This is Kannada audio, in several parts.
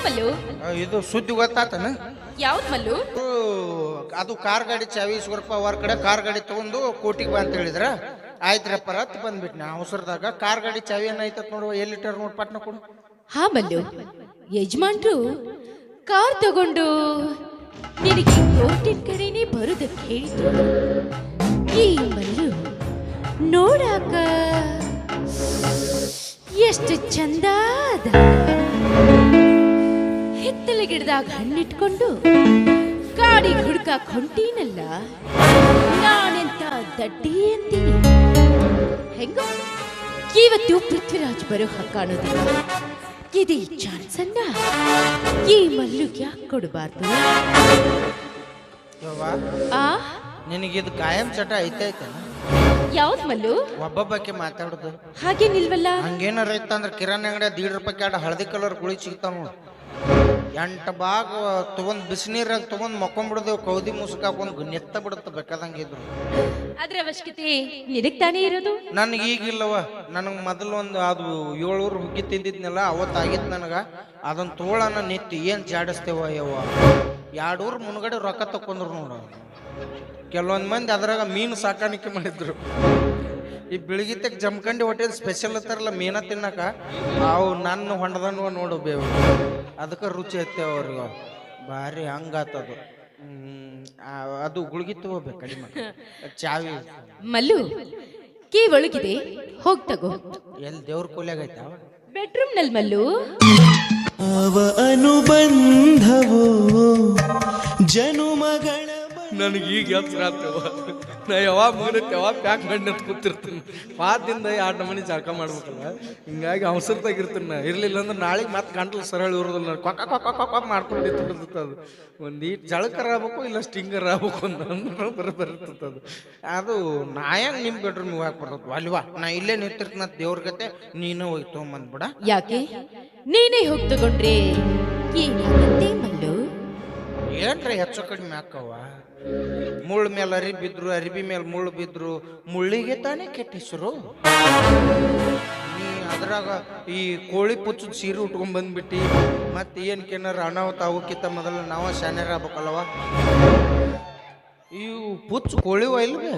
ಮಲ್ಲು. ಇದು ಸುದ್ದಿ ಗೊತ್ತಾತನ? ಯಾವ್ದು ಮಲ್ಲು? ಅದು ಕಾರ್ ಗಾಡಿ ಚಾವಿ ಈಸ್ಕೊರಪ್ಪ ಅವ್ರ ಕಡೆ ಕಾರ್ ಗಾಡಿ ತಗೊಂಡು ಕೋಟಿಗೆ ಬಾ ಅಂತ ಹೇಳಿದ್ರ. ಆಯ್ತ್ರಪ್ಪ ರತ್ ಬಂದ್ಬಿಟ್ನ ಅವಸರದಾಗ. ಕಾರ್ ಗಾಡಿ ಚಾವಿ ಏನಾಯ್ತತ್ ನೋಡುವ, ಎಲ್ಲಿಟ್ಟಾರ ನೋಡ್ ಪಟ್ನ ಕೊಡು. ಹಾ ಮಲ್ಲು, ಯಜಮಾನ್ರು ಕಾರ್ ತಗೊಂಡು ನಿನಗೆ ಕೋರ್ಟಿನ ಕಡೆನೆ ಬರುದಕ್ಕೆ ಹೇಳಿದ್ರು. ಈ ಮಲ್ಲು ನೋಡಾಕ ಎಷ್ಟು ಚಂದ ಅದ. ಹಿತ್ತಲ ಗಿಡದಾಗ ಹಣ್ಣಿಟ್ಕೊಂಡು ಗಾಡಿ ಹುಡ್ಕಾಕ್ ಹೊಂಟೀನಲ್ಲ, ನಾನೆಂತ ದಡ್ಡಿ ಅಂತೀನಿ. ಹೆಂಗ ಇವತ್ತು ಪೃಥ್ವಿರಾಜ್ ಬರೋ ಕಾಣೋದಿಲ್ಲ. ಇದೇ ಚಾನ್ಸನ್ನ ಈ ಮಲ್ಲುಗೆ ಯಾಕೆ ಕೊಡಬಾರ್ದು? ನಿನಗಿದು ಕಾಯಂ ಚಟ ಐತೈತೆ. ಯಾವ್ದು ಮಲ್ಲು? ಒಬ್ಬೊಬ್ಬಕ್ಕೆ ಮಾತಾಡುದು ಹಾಗೇನಿಲ್ವಲ್ಲ. ಹಂಗೇನಾರ ಇತ್ತಂದ್ರೆ ಕಿರಾಣಿ ಅಂಗಡಿ 1.5 ರೂಪಾಯಿ ಹಳದಿ ಕಲರ್ ಗುಳಿ ಸಿಗ್ತಾವ ನೋಡು. 8 ಭಾಗ ತಗೊಂಡ್ ಬಿಸಿನೀರಾಗ ತಗೊಂಡ್ ಮಕ್ಕೊಂಡ್ಬಿಡ್ದೇವು. ಕೌದಿ ಮುಸುಕ್ ಹಾಕೊಂಡ್ ನೆತ್ತ ಬಿಡುತ್ತ ಬೇಕಾದಂಗಿದ್ರು. ಅದ್ರ ಅವಶ್ಯಕತೆ ನಿನಗ್ ತಾನೇ ಇರೋದು. ನನಗೆ ಈಗಿಲ್ಲವ. ನನಗೆ ಮೊದಲು ಒಂದು ಅದು 7 ಊರು ಹುಗ್ಗಿ ತಿಂದಿದ್ನಲ್ಲ, ಅವತ್ತಾಗಿತ್ತು ನನಗ. ಅದನ್ನ ತೋಳನ ನಿತ್ತಿ ಏನ್ ಜಾಡಿಸ್ತೇವ ಯವ್ವ. 2 ಊರು ಮುನ್ಗಡೆ ರೊಕ್ಕ ತಕೊಂಡ್ರು ನೋಡು. ಕೆಲವೊಂದ್ ಮಂದಿ ಅದ್ರಾಗ ಮೀನು ಸಾಕಾಣಿಕೆ ಮಾಡಿದ್ರು. ಈ ಬೆಳಗಿತಕ್ಕೆ ಜಮಖಂಡಿ ಹೋಟೆಲ್ ಸ್ಪೆಷಲ್ ಇರ್ತಾರಲ್ಲ ಮೀನ ತಿನ್ನಕ, ಅವು ನನ್ನ ಹೊಂಡದನ್ವ ನೋಡು ಬೇವು. ಅದಕ್ಕೆ ರುಚಿ ಐತೆ ಅವ್ರಿಗೆ ಭಾರಿ ಹಂಗಾತದು. ಅದು ಗುಳ್ಗಿ ತಗೋಬೇಕು ಕಡಿಮೆ ಚಾವಿ. ಮಲ್ಲು ಕೀ ಒಳಗಿದೆ, ಹೋಗ್ ತಗೋ. ಎಲ್ಲಿ ದೇವ್ರ ಕೊಲೆಗೈತ ಬೆಡ್ರೂಮ್ ನಲ್ಲಿ ಮಲ್ಲು. ಅವ ಅನುಬಂಧವೋ ಜನುಮಗಳ. ನನಗೆ ಈಗ ಎತ್ತರ ಆಗ್ತೇವ. ನಾ ಯಾವಾಗ ಮುಗಿದೈತೆ ಯಾವಾಗ ಪ್ಯಾಕ್ ಮಾಡಿ ಕೂತಿರ್ತೀನಿ. ಪಾದಿಂದ 2 ಮನೆ ಜಳಕ ಮಾಡ್ಬೇಕಲ್ಲ, ಹಿಂಗಾಗಿ ಅವಸರದಾಗಿರ್ತೀನಿ. ನಾ ಇರ್ಲಿಲ್ಲ ಅಂದ್ರೆ ನಾಳೆಗೆ ಮತ್ತೆ ಗಂಟಲು ಸರಳ ಇರೋದಿಲ್ಲ. ಕೊಕ್ಕ ಕೊಕ್ಕ ಕೊಕ್ಕ ಮಾಡ್ಕೊಂಡು ನಿಂತಿರ್ತದೆ. ಅದು ಒಂದು ಈಟ್ ಜಳಕರ ಆಗ್ಬೇಕು, ಇಲ್ಲ ಸ್ಟಿಂಗರ್ ಆಗ್ಬೇಕು ಅಂದ್ರೆ ಬರ್ತದೆ. ಅದು ನಾ ಹೆಂಗೆ ನಿಮ್ಮ ಬೆಡ್ರೂಮ್ ಹೋಗಕ್ಕೆ ಬರ್ತದೆ ಅಲ್ವಾ? ನಾ ಇಲ್ಲೇ ನಿಂತಿರ್ತೀನಿ ದೇವ್ರ ಗತೆ, ನೀನು ಹೋಗಿ ತೊಗೊಂಬಂದ್ಬಿಡ. ಯಾಕೆ ನೀನೇ ಹೋಗಿ ತಗೊಂಡ್ರೆ ಏನಾಗುತ್ತೆ ಮಲ್ಲು? ಏನ್ರ ಹೆಚ್ಚು ಕಡಿಮೆ ಹಾಕವ. ಮುಳ್ಳು ಮೇಲೆ ಅರಿಬಿ ಬಿದ್ರು, ಅರಿಬಿ ಮೇಲೆ ಮುಳ್ಳು ಬಿದ್ರು, ಮುಳ್ಳಿಗೆ ತಾನೇ ಕೆಟ್ಟ ಹೆಸರು. ನೀ ಅದ್ರಾಗ ಈ ಕೋಳಿ ಪುಚ್ಚದ ಸೀರೆ ಉಟ್ಕೊಂಡ್ ಬಂದ್ಬಿಟ್ಟು ಮತ್ತೆ ಏನಕ್ಕೇನಾರ ಅನಾಹುತ ಅವಕ್ಕಿಂತ ಮೊದಲು ನಾವು ಶಾನ್ಯರ ಆಗ್ಬೇಕಲ್ವ. ಇವು ಪುಚ್ಚು ಕೋಳಿವ ಇಲ್ವೇ?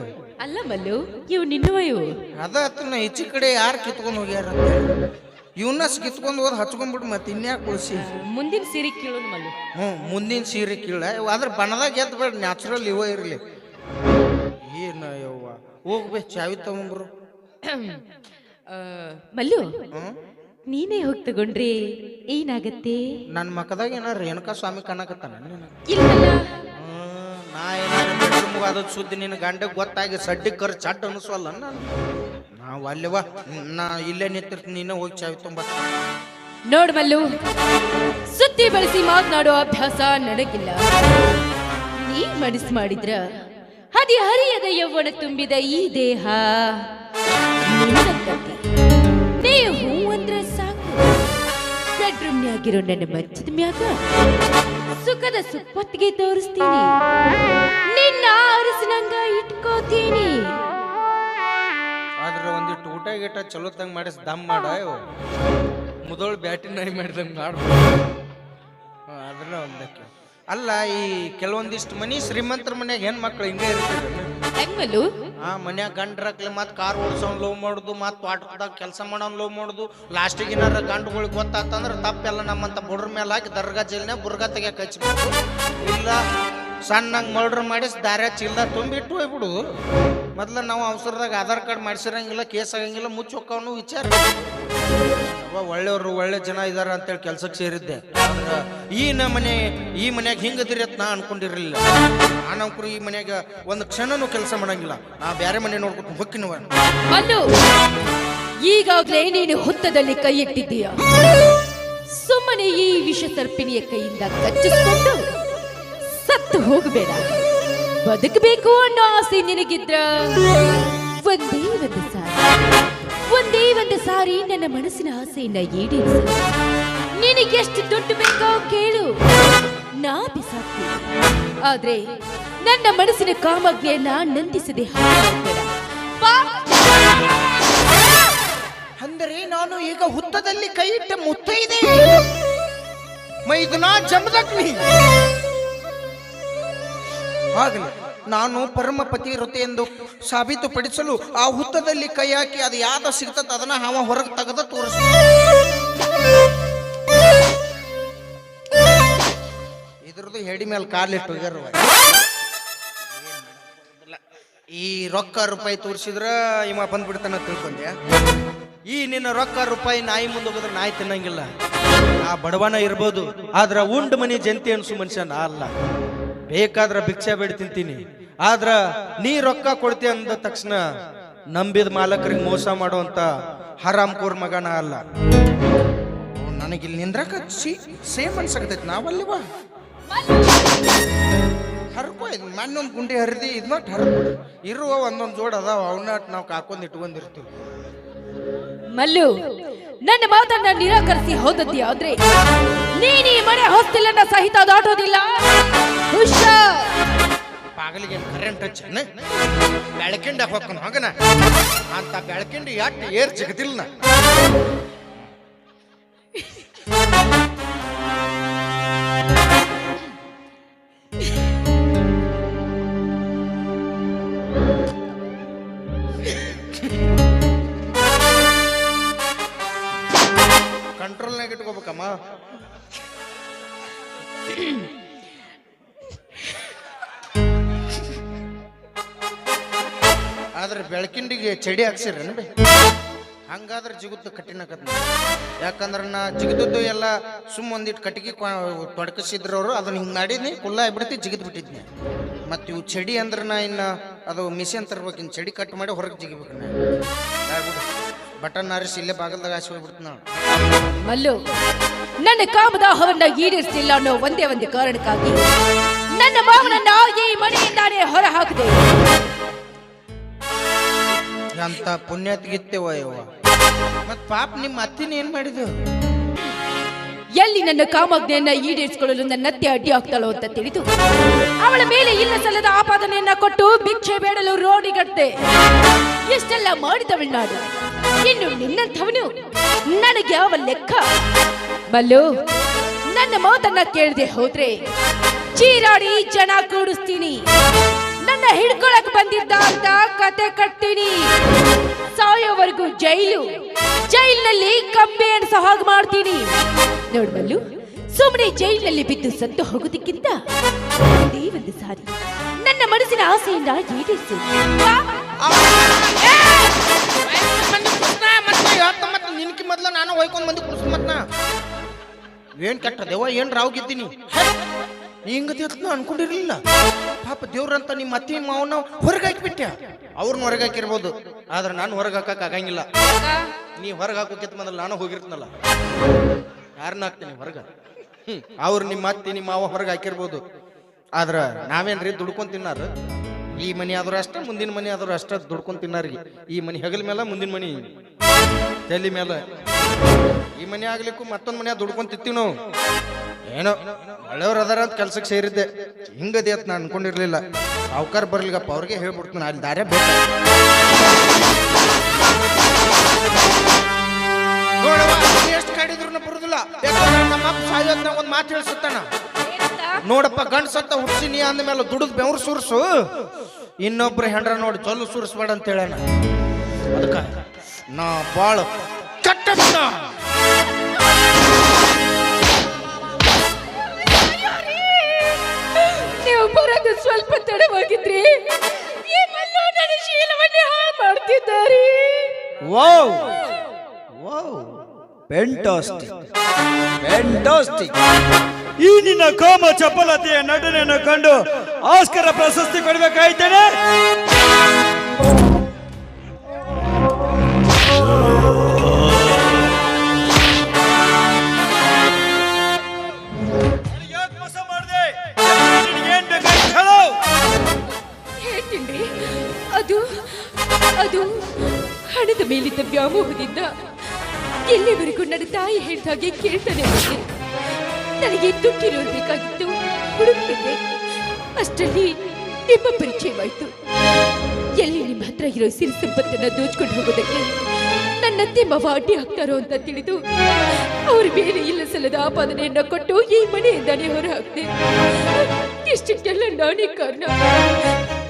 ಅಲ್ಲ ಮಲ್ಲು, ಇವು ನಿನ್ನವ. ಇವು ಅದ ಹತ್ರ ಈಚೆ ಕಡೆ ಯಾರು ಕಿತ್ಕೊಂಡು ಹೋಗ್ಯಾರ? ಇವನ್ನ ಕಿತ್ಕೊಂಡು ಹೋದ್ ಹಚ್ಕೊಂಡ್ಬಿಟ್ಟು ಮತ್ತೆ ಇನ್ಯಾಕೆ ಉಳಿಸಿ. ಮುಂದಿನ ಸೀರೆ ಕೀಳೋದು ಮಲ್ಲು. ಮುಂದಿನ ಸೀರೆ ಕೀಳ. ಅದ್ರ ಬಣ್ಣದಾಗ ಎದ್ಬೇಡ, ನ್ಯಾಚುರಲ್ ಇವ ಇರಲಿ. ಏನ ಯವ್ವ ಹೋಗ್ಬೇಕು, ಚಾವಿ ತಗೊಂಬ್ರು. ಮಲ್ಲು ನೀನೇ ಹೋಗಿ ತಗೊಂಡ್ರೆ ಏನಾಗತ್ತೆ? ನನ್ನ ಮಕ್ಕದಾಗ ಏನಾರ ರೇಣುಕಾ ಸ್ವಾಮಿ ಕಾಣಕತ್ತಾನ. ಇಲ್ಲಲ್ಲ, ನಾ ಏನಾರ ಬೆಡ್ರೂಮ್ ಅದ ಸುದ್ದಿ ನಿನ್ನ ಗಂಡಗೆ ಗೊತ್ತಾಗಿ ಸಡ್ಡಿ ಕರ್ ಚಡ್ ಅನಿಸ್ವಲ್ಲ. ನಾವು ಅಲ್ಲಿವ, ನಾ ಇಲ್ಲೇ ನಿಂತಿರ್ತೀನಿ, ನೀನೇ ಹೋಗಿ ಚಾವಿ ತುಂಬ. ನೋಡ್ ಮಲ್ಲು, ಸುತ್ತಿ ಬಳಸಿ ಮಾತನಾಡೋ ಅಭ್ಯಾಸ ನನಗಿಲ್ಲ. ನೀ ಮನಸ್ಸು ಮಾಡಿದ್ರ ಹರಿಯದ ಯೌವನ ತುಂಬಿದ ಈ ದೇಹ ನಿನ್ನಂತತಿ. ನೀ ಹೂ ಅಂದ್ರೆ ಸಾಕು, ಬೆಡ್ರೂಮ್ನ್ಯಾಗಿರೋ ನನ್ನ ಮಚ್ಚದ ಮ್ಯಾಗ ಸುಖದ ಸುಪ್ಪತ್ತಿಗೆ ತೋರಿಸ್ತೀನಿ. ನಿನ್ನ ಅರಸಿನಂಗ ಇಟ್ಕೋತೀನಿ. ಆದ್ರೆ ಒಂದಿಟ್ಟು ಊಟ ಗೀಟ ಚಲೋತ್ತಂಗೆ ಮಾಡಿಸ್ ದಮ್ ಮಾಡ. ಮುದೋಳು ಬ್ಯಾಟಿ ನಾಯಿ ಮಾಡಿದಂಗೆ ಮಾಡು. ಅದನ್ನ ಒಂದಕ್ಕೆ ಅಲ್ಲ. ಈ ಕೆಲವೊಂದಿಷ್ಟು ಮನಿ ಶ್ರೀಮಂತರ ಮನ್ಯಾಗ ಹೆಣ್ಮಕ್ಳು ಹಿಂಗೆ ಇರ್ತಾರೆ. ಹೆಂಗಲ್ಲು? ಮನ್ಯಾಗ ಗಂಡ್ರಕ್ಲೆ ಮತ್ತೆ ಕಾರ್ ಓಡಿಸೋನ್ ಲವ್ ಮಾಡುದು, ಮತ್ತೆ ತೋಟದಾಗ ಕೆಲಸ ಮಾಡೋನ್ ಲವ್ ಮಾಡುದು. ಲಾಸ್ಟಿಗೆ ಏನಾರ ಗಂಡುಗಳಿಗೆ ಗೊತ್ತಾತಂದ್ರೆ ತಪ್ಪೆಲ್ಲ ನಮ್ಮಂತ ಬುಡ್ರ ಮೇಲೆ ಹಾಕಿ ದರ್ಗಾ ಜೈಲ್ನಾಗ ಬುರ್ಗಾ ತೆಗಿಯಕ್ಕೆ ಹಚ್ಬಿಟ್ಟು, ಇಲ್ಲ ಸಣ್ಣಂಗೆ ಮರ್ಡ್ರ್ ಮಾಡಿಸಿ ದಾರ್ಯ ಚೀಲ್ದ ತುಂಬಿಟ್ಟು ಹೋಗ್ಬಿಡುದು. ಮೊದ್ಲು ನಾವು ಅವಸರದಾಗ ಆಧಾರ್ ಕಾರ್ಡ್ ಮಾಡಿಸಿರಂಗಿಲ್ಲ, ಕೇಸ್ ಆಗಂಗಿಲ್ಲ, ಮುಚ್ಚಿ ಹೋಕ್ಕವನು ವಿಚಾರ. ಒಳ್ಳೆಯವರು ಒಳ್ಳೆ ಜನ ಇದಾರ ಅಂತೇಳಿ ಕೆಲ್ಸಕ್ಕೆ ಸೇರಿದ್ದೆ. ಈ ಮನ್ಯಾಗ ಹಿಂಗದಿರಿ ಅಂತ ನಾ ಅನ್ಕೊಂಡಿರ್ಲಿಲ್ಲ. ನಾನಂಕರು ಈ ಮನ್ಯಾಗ ಒಂದು ಕ್ಷಣನೂ ಕೆಲಸ ಮಾಡಂಗಿಲ್ಲ. ನಾ ಬೇರೆ ಮನೆ ನೋಡ್ಕೊತ ಹೊಕ್ಕಿನವ. ಅಲ್ಲೋ, ಈಗಾಗ್ಲೇ ನೀನು ಹುತ್ತದಲ್ಲಿ ಕೈ ಇಟ್ಟಿದ್ದೀಯ. ಸುಮ್ಮನೆ ಈ ವಿಷ ಸರ್ಪಿಣಿಯ ಕೈಯಿಂದ ಕಚ್ಚಿಸ್ಕೊಂಡು ಸತ್ತು ಹೋಗಬೇಡ. ಬದುಕಬೇಕು ಅನ್ನೋ ಆಸೆ ನಿನಗಿದ್ರ ಒಂದೇ ಒಂದು ಸಾರಿ ನನ್ನ ಮನಸ್ಸಿನ ಆಸೆಯನ್ನ ಈಡೇರಿಸಿ. ನಿನಗೆಷ್ಟು ದುಡ್ಡು ಬೇಕೋ ಕೇಳು, ನಾ ಬಿಸಾಕ್ತೀನಿ. ಆದ್ರೆ ನನ್ನ ಮನಸ್ಸಿನ ಕಾಮಜ್ಞೆಯನ್ನ ನಂದಿಸದೆ ಹಾಕಬೇಡ. ಅಂದರೆ ನಾನು ಈಗ ಹುತ್ತದಲ್ಲಿ ಕೈ ಇಟ್ಟ ಮುತ್ತೈದೆ. ಮೈದುನಾ ಜಮದಗ್ನಿ. ಆಗಲಿ, ನಾನು ಪರಮಪತಿ ವೃತ್ತಿ ಎಂದು ಸಾಬೀತುಪಡಿಸಲು ಆ ಹುತ್ತದಲ್ಲಿ ಕೈ ಹಾಕಿ ಅದು ಯಾವ್ದು ಸಿಗ್ತದ ಅದನ್ನ ಹಾವ ಹೊರಗೆ ತೆಗೆದ ತೋರಿಸ. ಇದ್ರದ್ದು ಹೆಡಿ ಮೇಲೆ ಕಾಲಿಟ್ಟು ಹೋಗ್ಯಾರ. ಈ ರೊಕ್ಕ ರೂಪಾಯಿ ತೋರಿಸಿದ್ರ ಇವ ಬಂದ್ಬಿಡ್ತಾನ ತಿಳ್ಕೊಂಡ್ಯಾ? ಈ ನಿನ್ನ ರೊಕ್ಕ ರೂಪಾಯಿ ನಾಯಿ ಮುಂದೆ ಹೋಗಿದ್ರೆ ನಾಯಿ ತಿನ್ನಂಗಿಲ್ಲ. ಆ ಬಡವನ ಇರ್ಬೋದು, ಆದ್ರ ಉಂಡ್ ಮನಿ ಜಂತಿ ಅನ್ಸು ಮನುಷ್ಯ ನಾ ಅಲ್ಲ. ಬೇಕಾದ್ರ ಭಿಕ್ಷೆ ಬೇಡ ತಿಂತೀನಿ, ಆದ್ರ ನೀ ರೊಕ್ಕ ಕೊಡ್ತಿ ಅಂದ ತಕ್ಷಣ ನಂಬಿದ ಮಾಲಕರಿಗೆ ಮೋಸ ಮಾಡುವಂತ ಹರಾಮ್ ಕೋರ್ ಮಗನ ಅಲ್ಲ. ನನಗಿಲ್ಲಿ ನಿಂದ್ರಕ ಸೇಮ್ ಅನ್ಸಕತೈತಿ. ನಾವಲ್ಲಿವಾ ಹರ್ಕೋ, ಇದು ಮಣ್ಣೊಂದು ಗುಂಡಿ ಹರಿದಿ ಇದ್ ಮಾಡಿ ಹರ್ಕೊ. ಇರುವ ಒಂದೊಂದು ಜೋಡ್ ಅದಾವ, ಅವನ್ನ ನಾವು ಕಾಕೊಂಡ್ ಇಟ್ಕೊಂಡಿರ್ತೀವಿ. ಮಲ್ಲು, ನನ್ನ ಮಾತನ್ನ ನಿರಾಕರಿಸಿ ಹೋದದ್ದೇ ಆದ್ರೆ ನೀನು ಈ ಮನೆ ಹೊಸ್ತಿಲನ್ನ ಸಹಿತ ದಾಟೋದಿಲ್ಲ. ಹುಷಾರ್. ಪಾಗಲಿಗೆ ಕರೆಂಟ್ ಹಚ್ಚ ಬೆಳಕಿಂಡ ಹೋಗ್ಕೊಂಡು ಹೋಗನ ಅಂತ ಬೆಳಕಿಂಡಿ ಯಾಕೆ ಏರ್ ಸಿಗದಿಲ್ಲ. ಕಂಟ್ರೋಲ್ನಾಗ ಇಟ್ಕೋಬೇಕಮ್ಮ. ಆದ್ರೆ ಬೆಳಕಿಂಡಿಗೆ ಚಡಿ ಹಾಕ್ಸಿರೇನು ಬೇ? ಹಂಗಾದ್ರೆ ಜಿಗುತ್ತು ಕಠಿಣಕತ್. ಯಾಕಂದ್ರೆ ನಾ ಜಿಗಿದದ್ದು ಎಲ್ಲ ಸುಮ್ಮ ಒಂದಿಟ್ಟು ಕಟ್ಟಿಗೆ ತೊಡಕಿಸಿದ್ರು ಅವರು. ಅದನ್ನ ಹಿಂಗೆ ಮಾಡಿದ್ನಿ, ಕುಲ್ಲ ಆಗ್ಬಿಡ್ತಿ, ಜಿಗಿದ್ ಬಿಟ್ಟಿದ್ನಿ. ಮತ್ತು ಇವು ಚಡಿ ಅಂದ್ರೆ ನಾ ಇನ್ನು ಅದು ಮಿಷನ್ ತರ್ಬೇಕು. ಇನ್ನು ಚಡಿ ಕಟ್ ಮಾಡಿ ಹೊರಗೆ ಜಿಗಿಬೇಕು. ಆಗ್ಬಿಡು ಬಟನ್ ಆರಿಸಿ ಇಲ್ಲೇ ಬಾಗಲ್ದಾಗ ಹಾಸಿ ಹೋಗ್ಬಿಡ್ತು ನಾವು. ಮಲ್ಲು, ನನ್ನ ಕಾಮದಾಹವನ್ನ ಈಡೇರಿಸಲಿಲ್ಲ ಅನ್ನೋ ಒಂದೇ ಒಂದು ಕಾರಣಕ್ಕಾಗಿ ನನ್ನ ಮಾವನನ್ನ ಈ ಮನೆಯಿಂದಾನೇ ಹೊರ ಹಾಕಿದೆ. ಅಂತ ಪುಣ್ಯತ್ಗಿತ್ತೇವ ಯವ್ವ. ಮತ್ ಪಾಪ ನಿಮ್ಮ ಅತ್ತಿನ ಏನ್ ಮಾಡಿದ? ಎಲ್ಲಿ ನನ್ನ ಕಾಮಾಜ್ಞೆಯನ್ನ ಈಡೇರಿಸಿಕೊಳ್ಳಲು ನನ್ನತ್ತೆ ಅಡ್ಡಿ ಆಗ್ತಾಳೋ ಅಂತ ತಿಳಿದು ಅವಳ ಮೇಲೆ ಇಲ್ಲ ಸಲ್ಲದ ಆಪಾದನೆಯನ್ನ ಕೊಟ್ಟು ಭಿಕ್ಷೆ ಬೇಡಲು ರೋಡಿಗಟ್ಟೆ. ಎಷ್ಟೆಲ್ಲ ಮಾಡಿದವಳು ನಾನು, ಇನ್ನು ನಿನ್ನಂಥವನು ನನಗೆ ಯಾವ ಲೆಕ್ಕ? ಮಲ್ಲು, ನನ್ನ ಮಾತನ್ನ ಕೇಳದೆ ಹೋದ್ರೆ ಚೀರಾಡಿ ಜನ ಕೂಡಿಸ್ತೀನಿ. ನನ್ನ ಹಿಡ್ಕೊಳಕ್ ಬಂದಿದ್ದ ಅಂತ ಕತೆ ಕಟ್ತೀನಿ. ಸಾಯೋವರೆಗೂ ಜೈಲಿನಲ್ಲಿ ಕಂಬಿ ಎಣಿಸೋ ಹಾಗೆ ಮಾಡ್ತೀನಿ. ನೋಡ್ಬಲ್ಲು, ಸುಮ್ಮನೆ ಜೈಲಿನಲ್ಲಿ ಬಿದ್ದು ಸತ್ತು ಹೋಗೋದಕ್ಕಿಂತ ಒಂದೇ ಒಂದು ಸಾರಿ ನನ್ನ ಮನಸ್ಸಿನ ಆಸೆಯಿಂದ ಈಡೇರಿಸಿ. ನಿನ್ಕಿ ಮೊದ್ಲ ನಾನು ಹೊಯ್ಕೊಂಡ್ ಬಂದು ಕುಡಿಸ್ ಮತ್ನ ಏನ್ ಕೆಟ್ಟ ದೇವ, ಏನ್ ರಾವ್ ಗೆದ್ದೀನಿ ಹಿಂಗತಿ ನಾ ಅನ್ಕೊಂಡಿರ್ಲಿಲ್ಲ. ಪಾಪ ದೇವ್ರಂತ ನಿಮ್ಮ ಅತ್ತಿ ಮಾವನ ಹೊರಗೆ ಹಾಕಿಬಿಟ್ಟ. ಅವ್ರನ್ನ ಹೊರಗೆ ಹಾಕಿರ್ಬೋದು, ಆದ್ರೆ ನಾನು ಹೊರಗೆ ಹಾಕಕ್ ಆಗಂಗಿಲ್ಲ. ನೀ ಹೊರಗೆ ಹಾಕೋಕೆ ಮೊದಲು ನಾನು ಹೋಗಿರ್ತನಲ್ಲ, ಯಾರನ್ನ ಹಾಕ್ತೀನಿ ಹೊರಗ? ಅವ್ರು ನಿಮ್ಮ ಅತ್ತಿ ನಿಮ್ಮ ಮಾವ ಹೊರಗೆ ಹಾಕಿರ್ಬೋದು, ಆದ್ರ ನಾವೇನ್ರಿ ದುಡ್ಕೊಂಡ್ ತಿನ್ನಾರ? ಈ ಮನಿ ಆದ್ರೂ ಅಷ್ಟ, ಮುಂದಿನ ಮನಿ ಆದ್ರೂ ಅಷ್ಟ ದುಡ್ಕೊಂಡ್ ತಿನ್ನಾರಿಗೆ. ಈ ಮನಿ ಹೆಗಲ ಮೇಲೆ, ಮುಂದಿನ ಮನಿ ತಲೆ ಮೇಲೆ. ಈ ಮನೆ ಆಗ್ಲಿಕ್ಕೂ ಮತ್ತೊಂದ್ ಮನೆ ದುಡ್ಕೊಂಡ್ ತಿಂತೀವಿ ನಾವು. ಏನೋ ಒಳ್ಳೆಯವ್ರು ಅದಾರ ಅಂತ ಕೆಲ್ಸಕ್ಕೆ ಸೇರಿದ್ದೆ. ಹಿಂಗದೆ ಅಂತ ನಾನು ಅನ್ಕೊಂಡಿರ್ಲಿಲ್ಲ. ಅವಕಾರ ಬರ್ಲಿಗಪ್ಪ, ಅವ್ರಿಗೆ ಹೇಳ್ಬಿಡ್ತೀನಿ ಅಲ್ಲಿ ದಾರ್ಯ ಬೇಕು. ನೋಡವ, ಎಷ್ಟು ಕಾಡಿದ್ರು ಬರುದಿಲ್ಲ. ಯಾಕಂದ್ರೆ ನಮ್ಮ ಅಪ್ಪ ಸಾಯೋದ್ನಾಗ ಒಂದು ಮಾತು ಹೇಳ್ಸುತ್ತಾನ. ನೋಡಪ್ಪ, ಗಂಡ ಸತ್ತ ಹುಡ್ಸಿನಿ ಅಂದ್ಮೇಲೆ ದುಡಿದ್ ಬೆವ್ರು ಸುರ್ಸು, ಇನ್ನೊಬ್ರ ಹೆಂಡ್ರ ನೋಡಿ ಚೊಲ್ಲು ಸುರಿಸ್ಬೇಡ ಅಂತ ಹೇಳ. ಅದಕ್ಕ ನಾ ಬಾಳ ಕಟ್ಟ. ನೀವು ಬರೋದು ಸ್ವಲ್ಪ ತಡವಾಗಿದ್ರಿ, ಈ ಮಲ್ಲು ನನ್ನ ಶೀಲವನ್ನೇ ಹಾಳು ಮಾಡ್ತಿದ್ದಾರೆ. Wow wow, fantastic fantastic. ಈ ನಿನ್ನ ಕಾಮ ಚಪಲತೆಯ ನಟನೆಯನ್ನು ಕಂಡು ಆಸ್ಕರ ಪ್ರಶಸ್ತಿ ಕೊಡಬೇಕಾಯ್ತೇನೆ. ಹೇಳ್ತೀನಿ, ಅದು ಹಣದ ಮೇಲಿದ್ದ ವ್ಯಾಮೋಹದಿಂದ ಎಲ್ಲಿವರೆಗೂ ನನ್ನ ತಾಯಿ ಹೇಳಿದಾಗೆ ಕೇಳ್ತಾನೆ ಬಂದೆ. ನನಗೆ ದುಡ್ಡಿರೋರು ಬೇಕಾಗಿತ್ತು, ಹುಡುಕ್ತಿದ್ದೆ. ಅಷ್ಟರಲ್ಲಿ ನಿಮ್ಮ ಪರಿಚಯವಾಯ್ತು. ಎಲ್ಲಿ ನಿಮ್ಮ ಹತ್ರ ಇರೋ ಸಿರಿ ಸಂಪತ್ತನ್ನ ದೋಚ್ಕೊಂಡು ಹೋಗೋದಕ್ಕೆ ನನ್ನ ನನ್ನತ್ತೆ ಮಾವ ಅಡ್ಡಿ ಆಗ್ತಾರೋ ಅಂತ ತಿಳಿದು ಅವ್ರ ಮೇಲೆ ಇಲ್ಲ ಸಲ್ಲದ ಆಪಾದನೆಯನ್ನ ಕೊಟ್ಟು ಈ ಮನೆಯಿಂದಾನೇ ಹೊರ ಹಾಕ್ತೆ. ಇಷ್ಟೆಲ್ಲ ನಾನೇ ಕಾರಣ.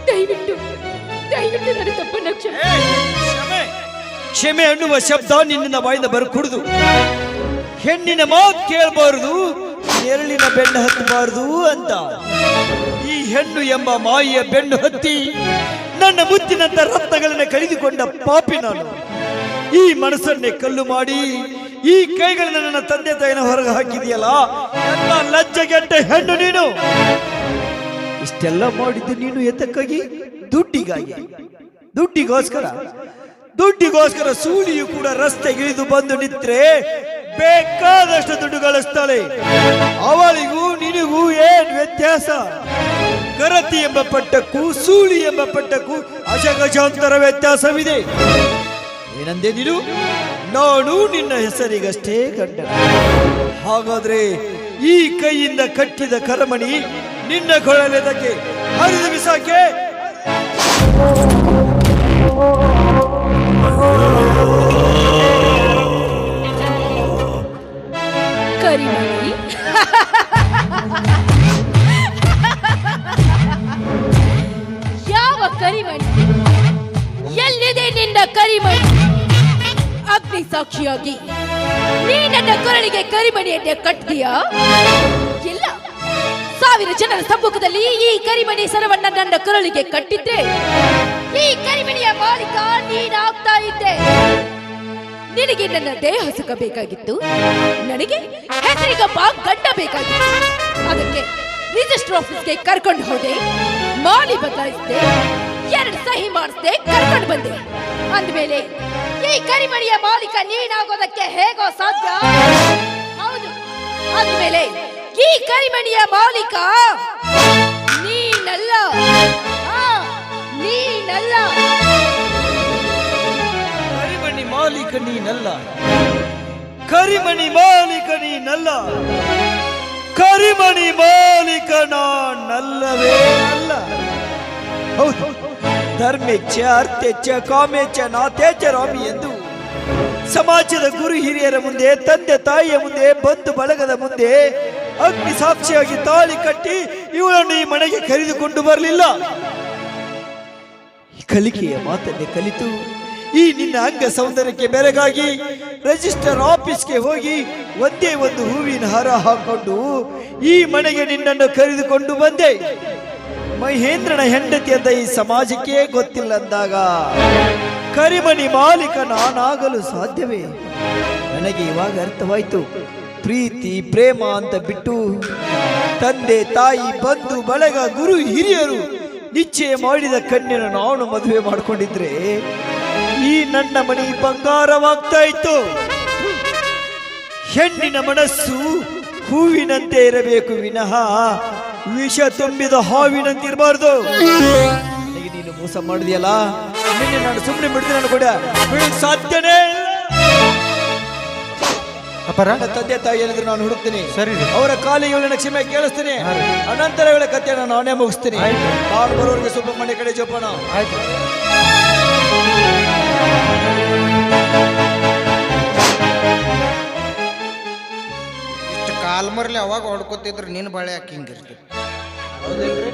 ದಯವಿಟ್ಟು ದಯವಿಟ್ಟು ನನ್ನ ತಪ್ಪನ್ನ ಕ್ಷಮೆ ಕ್ಷಮೆ ಅನ್ನುವ ಶಬ್ದ ನಿನ್ನ ಬಾಯಿಂದ ಬರಕೂಡುದು. ಹೆಣ್ಣಿನ ಮಾತು ಕೇಳಬಾರದು, ನೆರಳಿನ ಬೆನ್ನು ಹತ್ತಬಾರದು ಅಂತ ಈ ಹೆಣ್ಣು ಎಂಬ ಮಾಯಿಯ ಬೆನ್ನು ಹತ್ತಿ ನನ್ನ ಮುತ್ತಿನಂತ ರತ್ನಗಳನ್ನ ಕಳೆದುಕೊಂಡ ಪಾಪಿ ನಾನು. ಈ ಮನಸ್ಸನ್ನೇ ಕಲ್ಲು ಮಾಡಿ ಈ ಕೈಗಳನ್ನ ನನ್ನ ತಂದೆ ತಾಯಿನ ಹೊರಗೆ ಹಾಕಿದೆಯಲ್ಲ, ನನ್ನ ಲಜ್ಜೆಗೆಟ್ಟ ಹೆಣ್ಣು ನೀನು. ಇಷ್ಟೆಲ್ಲ ಮಾಡಿದ್ದು ನೀನು ಎತ್ತಕ್ಕಾಗಿ? ದುಡ್ಡಿಗಾಗಿ, ದುಡ್ಡಿಗೋಸ್ಕರ ಸೂಳಿಯು ಕೂಡ ರಸ್ತೆಗಿಳಿದು ಬಂದು ನಿಂತ್ರೆ ಬೇಕಾದಷ್ಟು ದುಡ್ಡು ಗಳಿಸ್ತಾಳೆ. ಅವಳಿಗೂ ನಿನಗೂ ಏನ್ ವ್ಯತ್ಯಾಸ? ಕರತಿ ಎಂಬ ಪಟ್ಟಕ್ಕೂ ಸೂಳಿ ಎಂಬ ಪಟ್ಟಕ್ಕೂ ಅಜಗಜಾಂತರ ವ್ಯತ್ಯಾಸವಿದೆ. ಏನಂದೆ ನೀನು? ನಾನು ನಿನ್ನ ಹೆಸರಿಗಷ್ಟೇ ಗಂಡ. ಹಾಗಾದ್ರೆ ಈ ಕೈಯಿಂದ ಕಟ್ಟಿದ ಕರಮಣಿ ನಿನ್ನ ಕೊಳಲೆದಕ್ಕೆ ಹರಿದು ಬಿಸಾಕೆ. ಕರಿಮಣಿ ಯಾವ ಕರಿಮಣಿ? ಎಲ್ಲಿದೆ ನಿನ್ನ ಕರಿಮಣಿ? ಅಗ್ನಿ ಸಾಕ್ಷಿಯಾಗಿ ನೀ ನನ್ನ ಕೊರಳಿಗೆ ಕರಿಮಣಿಯನ್ನೇ ಕಟ್ಟಿದೀಯಾ? ಇಲ್ಲ, 1000 ಜನರ ಸಮ್ಮುಖದಲ್ಲಿ ಈ ಕರಿಮಣಿ ಸರವನ್ನ ನನ್ನ ಕೊರಳಿಗೆ ಕಟ್ಟಿದ್ದೆ ಈ ಕರಿಮಣಿಯ ಮಾಲೀಕ ನೀನಾಗ್ತಾ ಇದ್ದೆ. ನಿನಗೆ ನನ್ನ ದೇಹ ಸುಖ ಬೇಕಾಗಿತ್ತು, ನನಗೆ ಹೆಸರಿಗಪ್ಪ ಗಂಡ ಬೇಕಾಗಿತ್ತು. ಅದಕ್ಕೆ ರಿಜಿಸ್ಟರ್ ಆಫೀಸ್ಗೆ ಕರ್ಕೊಂಡು ಹೋದೆ, ಮಾಲಿ ಬದಲಾಯಿಸಿದೆ, 2 ಸಹಿ ಮಾಡಿಸ್ದೆ, ಕರ್ಕೊಂಡು ಬಂದೆ. ಅಂದ್ಮೇಲೆ ಈ ಕರಿಮಣಿಯ ಮಾಲೀಕ ನೀನಾಗೋದಕ್ಕೆ ಹೇಗೋ ಸಾಧ್ಯ? ಹೌದು, ಅಂದ್ಮೇಲೆ ಈ ಕರಿಮಣಿಯ ಮಾಲೀಕ ನೀನಲ್ಲ, ನೀನಲ್ಲ. ಕರಿಮಣಿ ಮಾಲೀಕ ನೀನಲ್ಲ, ಕರಿಮಣಿ ಮಾಲೀಕ ನೀನಲ್ಲ, ಕರಿಮಣಿ ಮಾಲೀಕ ನಾನಲ್ಲವೇ ಅಲ್ಲ. ಹೌದು, ಧರ್ಮೇಚ್ಛ ಅರ್ಥೇಚ್ಛ ಕಾಮೇಚ್ಛ ನಾಥೇಚ್ಛ ರಾಮಿ ಎಂದು ಸಮಾಜದ ಗುರು ಹಿರಿಯರ ಮುಂದೆ, ತಂದೆ ತಾಯಿಯ ಮುಂದೆ, ಬಂಧು ಬಳಗದ ಮುಂದೆ ಅಗ್ನಿ ಸಾಕ್ಷಿಯಾಗಿ ತಾಳಿ ಕಟ್ಟಿ ಇವಳನ್ನು ಈ ಮನೆಗೆ ಕರೆದುಕೊಂಡು ಬರಲಿಲ್ಲ. ಕಲಿಕೆಯ ಮಾತನ್ನೇ ಕಲಿತು ಈ ನಿನ್ನ ಅಂಗ ಸೌಂದರ್ಯಕ್ಕೆ ಬೆರಗಾಗಿ ರಿಜಿಸ್ಟರ್ ಆಫೀಸ್ಗೆ ಹೋಗಿ ಒಂದೇ ಒಂದು ಹೂವಿನ ಹಾರ ಹಾಕೊಂಡು ಈ ಮನೆಗೆ ನಿನ್ನನ್ನು ಕರೆದುಕೊಂಡು ಬಂದೆ. ಮಹೇಂದ್ರನ ಹೆಂಡತಿ ಅಂತ ಈ ಸಮಾಜಕ್ಕೆ ಗೊತ್ತಿಲ್ಲ ಅಂದಾಗ ಕರಿಮಣಿ ಮಾಲೀಕ ನಾನಾಗಲು ಸಾಧ್ಯವೇ? ನನಗೆ ಇವಾಗ ಅರ್ಥವಾಯ್ತು. ಪ್ರೀತಿ ಪ್ರೇಮ ಅಂತ ಬಿಟ್ಟು ತಂದೆ ತಾಯಿ ಬಂಧು ಬಳಗ ಗುರು ಹಿರಿಯರು ನಿಶ್ಚಯ ಮಾಡಿದ ಕನ್ಯನ ನಾನು ಮದುವೆ ಮಾಡಿಕೊಂಡಿದ್ರೆ ಈ ನನ್ನ ಮನೆ ಬಂಗಾರವಾಗ್ತಾ ಇತ್ತು. ಹೆಣ್ಣಿನ ಮನಸ್ಸು ಹೂವಿನಂತೆ ಇರಬೇಕು ವಿನಃ ವಿಷ ತುಂಬಿದ ಹಾವಿನಂತಿರಬಾರ್ದು. ನನಗೆ ನೀನು ಮೋಸ ಮಾಡಿದೆಯಲ್ಲ, ನಿನ್ನೆ ನಾನು ಸುಮ್ಮನೆ ಬಿಡ್ತೀನಿ ಅನ್ಕೊಂಡ, ಬಿಡೋದು ಸಾಧ್ಯನೇ ಇಲ್ಲ. ಅಪರ ತಂದೆ ತಾಯಿ ಹೇಳಿದ್ರು ನಾನು ಹುಡುಕ್ತೀನಿ, ಸರಿ, ಅವರ ಕಾಲಿಗೆ ಇವಳಿನ ಕ್ಷಮೆ ಕೇಳಿಸ್ತೀನಿ, ಅನಂತರ ಇವಳ ಕಥೆಯನ್ನು ನಾನೇ ಮುಗಿಸ್ತೀನಿ. ನಾನು ಬರೋರಿಗೆ ಸುಬ್ರಹ್ಮಣ್ಯ ಕಡೆ ಜೋಪಾನ. ಆಯ್ತು. ಇಷ್ಟು ಕಾಲ್ಮರ್ಲಿ ಅವಾಗ ಹೊಡ್ಕೊತಿದ್ರು ನಿನ್ನ ಬಾಳೆ ಯಾಕೆ ಹಿಂಗಿರ್ತೀವಿ? ಹೌದಿಲ್ರಿ?